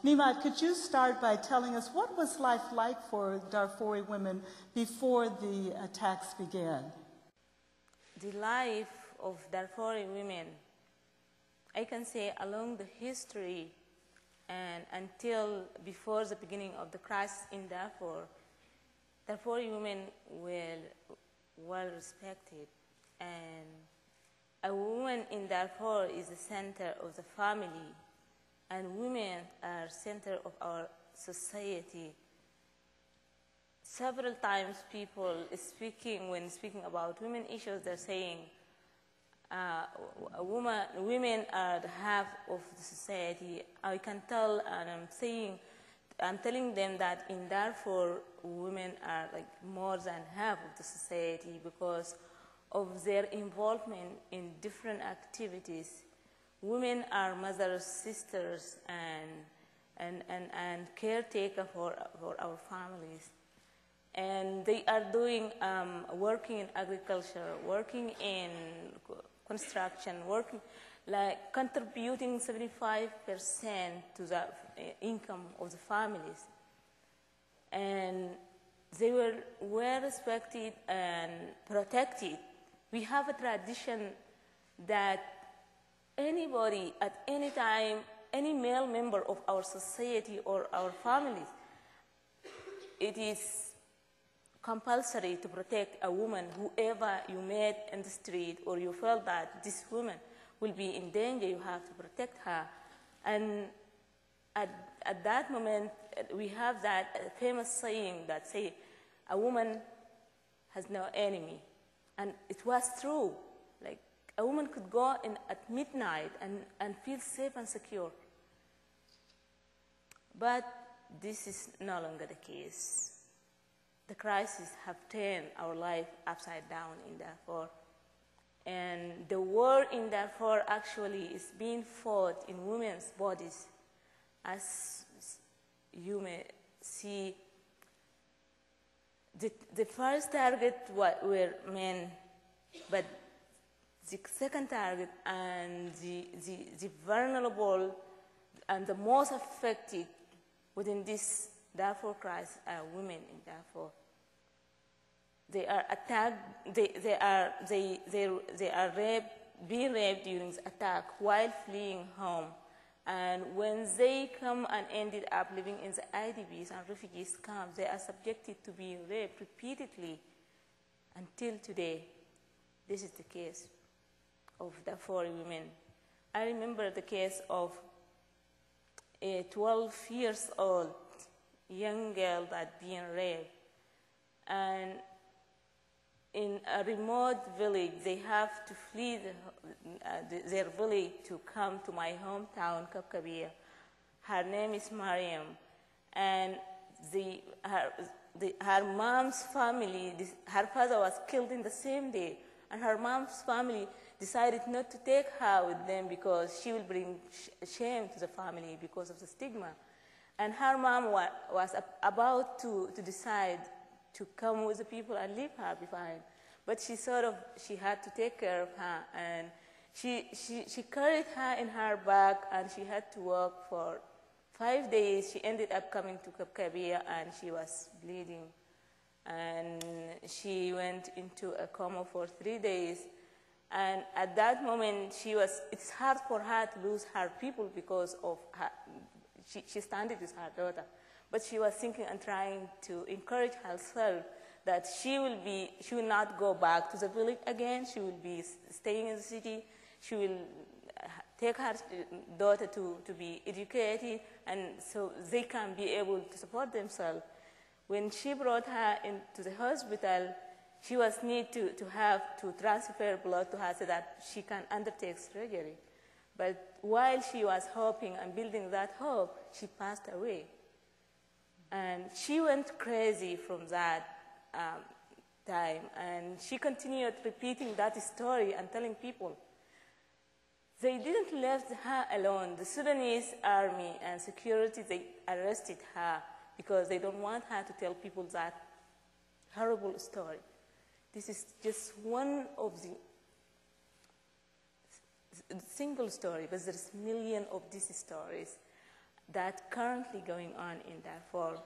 Nimad, could you start by telling us what was life like for Darfuri women before the attacks began? The life of Darfuri women, I can say along the history and until before the beginning of the crisis in Darfur, Darfuri women were well respected, and a woman in Darfur is the center of the family, and women are center of our society. Several times people when speaking about women issues, they're saying women are the half of the society. I can tell, and I'm telling them that in Darfur, women are like more than half of the society because of their involvement in different activities. Women are mothers, sisters, and caretaker for our families. And they are doing, working in agriculture, working in construction, like contributing 75% to the income of the families. And they were well respected and protected. We have a tradition that anybody at any time, any male member of our society or our families, it is compulsory to protect a woman, whoever you met in the street, or you felt that this woman will be in danger, you have to protect her. And at that moment, we have that famous saying that say, a woman has no enemy. And it was true. Like, a woman could go in at midnight and feel safe and secure. But this is no longer the case. The crisis have turned our life upside down in Darfur. And the war in Darfur actually is being fought in women's bodies. As you may see, the first target were men, but the second target and the vulnerable and the most affected within this Darfur crisis are women in Darfur. They are attacked, they are being raped during the attack while fleeing home. And when they come and ended up living in the IDPs and refugees camps, they are subjected to being raped repeatedly until today. This is the case of Darfuri women. I remember the case of a 12-year-old young girl that being raped. And in a remote village, they have to flee their village to come to my hometown, Kapkabia. Her name is Mariam. And her mom's family, her father was killed in the same day. And her mom's family decided not to take her with them because she will bring shame to the family because of the stigma. And her mom was about to decide to come with the people and leave her behind. But she had to take care of her, and she carried her in her back, and she had to walk for 5 days. She ended up coming to Kapkabia, and she was bleeding. And she went into a coma for 3 days. And at that moment, it's hard for her to lose her people because of her, she standing with her daughter. But she was thinking and trying to encourage herself that she will not go back to the village again. She will be staying in the city. She will take her daughter to be educated, and so they can be able to support themselves. When she brought her into the hospital, she was need to transfer blood to her so that she can undertake surgery. But while she was hoping and building that hope, she passed away. And she went crazy from that time, and she continued repeating that story and telling people. They didn't leave her alone. The Sudanese army and security, they arrested her because they don't want her to tell people that horrible story. This is just one of the single story, but there's millions of these stories. that currently going on in Darfur.